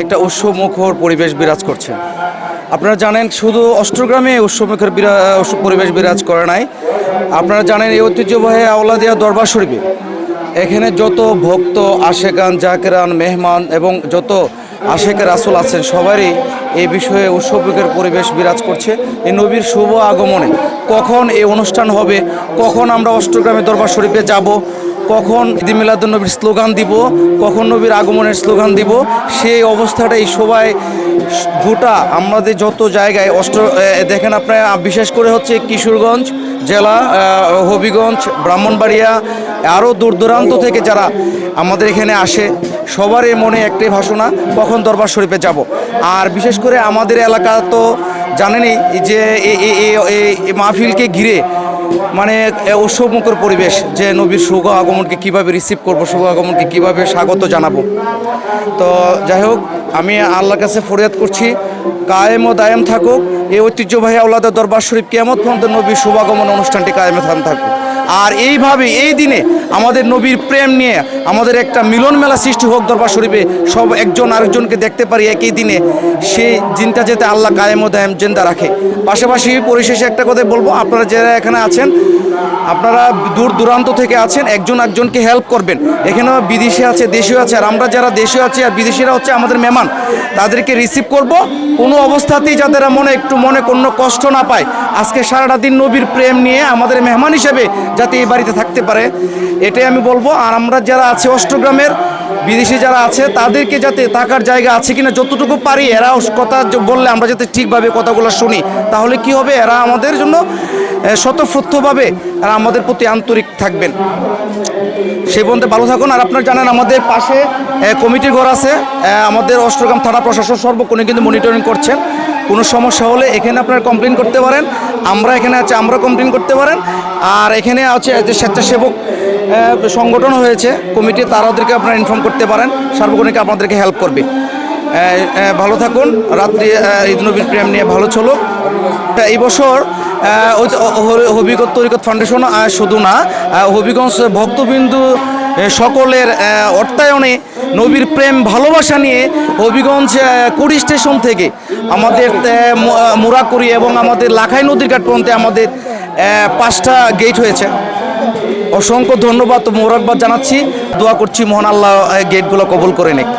একটা উৎসবমুখর পরিবেশ বিরাজ করছে। আপনারা জানেন শুধু অষ্টগ্রামে উৎসবমুখর পরিবেশ বিরাজ করে নাই, আপনারা জানেন এই ঐতিহ্যবাহী আওলাদিয়া দরবার শরীফে এখানে যত ভক্ত আশেকান জাকেরান মেহমান এবং যত আশেক রাসূল আছেন সবারই এই বিষয়ে উৎসবমুখর পরিবেশ বিরাজ করছে। এই নবীর শুভ আগমনে কখন এই অনুষ্ঠান হবে, কখন আমরা অষ্টগ্রামে দরবার শরীফে যাব, কখন ঈদ মিলাদুন নবীর স্লোগান দিব, কখন নবীর আগমনের স্লোগান দিব, সেই অবস্থাটাই সবাই গোটা আমাদের যত জায়গায় দেখেন আপনারা, বিশেষ করে হচ্ছে কিশোরগঞ্জ জেলা, হবিগঞ্জ, ব্রাহ্মণবাড়িয়া, আরও দূর দূরান্ত থেকে যারা আমাদের এখানে আসে সবারই মনে একটাই ভাষণা কখন দরবার শরীফে যাব। আর বিশেষ করে আমাদের এলাকা তো জানেনই যে এই মাহফিলকে ঘিরে মানে উৎসবমুখর পরিবেশ, যে নবীর শুভ আগমনকে কীভাবে রিসিভ করব, শুভ আগমনকে কীভাবে স্বাগত জানাবো। তো যাই হোক, আমি আল্লাহর কাছে ফরিয়াদ করছি কায়েম ও দায়েম থাকুক এই ঐতিহ্যবাহী আওলাদের দরবার শরীফ, কিয়ামত পর্যন্ত নবীর শুভাগমন অনুষ্ঠানটি কায়েমে থাকুক। আর এইভাবে এই দিনে আমাদের নবীর প্রেম নিয়ে আমাদের একটা মিলন মেলা সৃষ্টি হোক দরবার শরীফে, সব একজন আরেকজনকে দেখতে পারি একই দিনে, সেই দিনটা যাতে আল্লাহ কায়েম ও দায়েম জিন্দা রাখে। পাশাপাশি পরিশেষে একটা কথা বলবো, আপনারা যারা এখানে আছেন, আপনারা দূর দূরান্ত থেকে আছেন, একজন একজনকে হেল্প করবেন। এখানে বিদেশি আছে, দেশীয় আছে, আর আমরা যারা দেশীয় আছি আর বিদেশিরা হচ্ছে আমাদের মেহমান, তাদেরকে রিসিভ করব। কোনো অবস্থাতেই যাদের মনে কোনো কষ্ট না পায়, আজকে সারাটা দিন নবীর প্রেম নিয়ে আমাদের মেহমান হিসেবে যাতে এই বাড়িতে থাকতে পারে, এটাই আমি বলবো। আর আমরা যারা আছে অষ্টগ্রামের বিদেশি যারা আছে, তাদেরকে যাতে থাকার জায়গা আছে কিনা যতটুকু পারি এরা কথা বললে আমরা যাতে ঠিকভাবে কথাগুলো শুনি, তাহলে কি হবে, এরা আমাদের জন্য স্বতঃস্ফূর্তভাবে এরা আমাদের প্রতি আন্তরিক থাকবেন। সেই পর্যন্ত ভালো থাকুন। আর আপনারা জানেন আমাদের পাশে কমিটির ঘর আছে, আমাদের অষ্টগ্রাম থানা প্রশাসন সর্বক্ষণে কিন্তু মনিটরিং করছেন। কোনো সমস্যা হলে এখানে আপনারা কমপ্লেন করতে পারেন, আমরা এখানে আছে, আমরা কমপ্লেন করতে পারেন। আর এখানে আছে যে স্বেচ্ছাসেবক সংগঠন হয়েছে কমিটি, তাদেরকে আপনারা ইনফর্ম করতে পারেন, সার্বক্ষণিক আপনাদেরকে হেল্প করবে। ভালো থাকুন, রাত্রি ঈদ নবীর প্রেম নিয়ে ভালো চলুক। এই বছর হবিগঞ্জ তরিকত ফাউন্ডেশন শুধু না, হবিগঞ্জ ভক্তবিন্দু সকলের অর্থায়নে নবীর প্রেম ভালোবাসা নিয়ে হবিগঞ্জ কুড়ি স্টেশন থেকে আমাদের মুরাকুড়ি এবং আমাদের লাখাই নদীর ঘাট পর্যন্ত আমাদের 5টা গেট হয়েছে। অসংখ্য ধন্যবাদ ও মোবারকবাদ জানাচ্ছি, দোয়া করছি মহান আল্লাহ গেটগুলো কবুল করে নিক।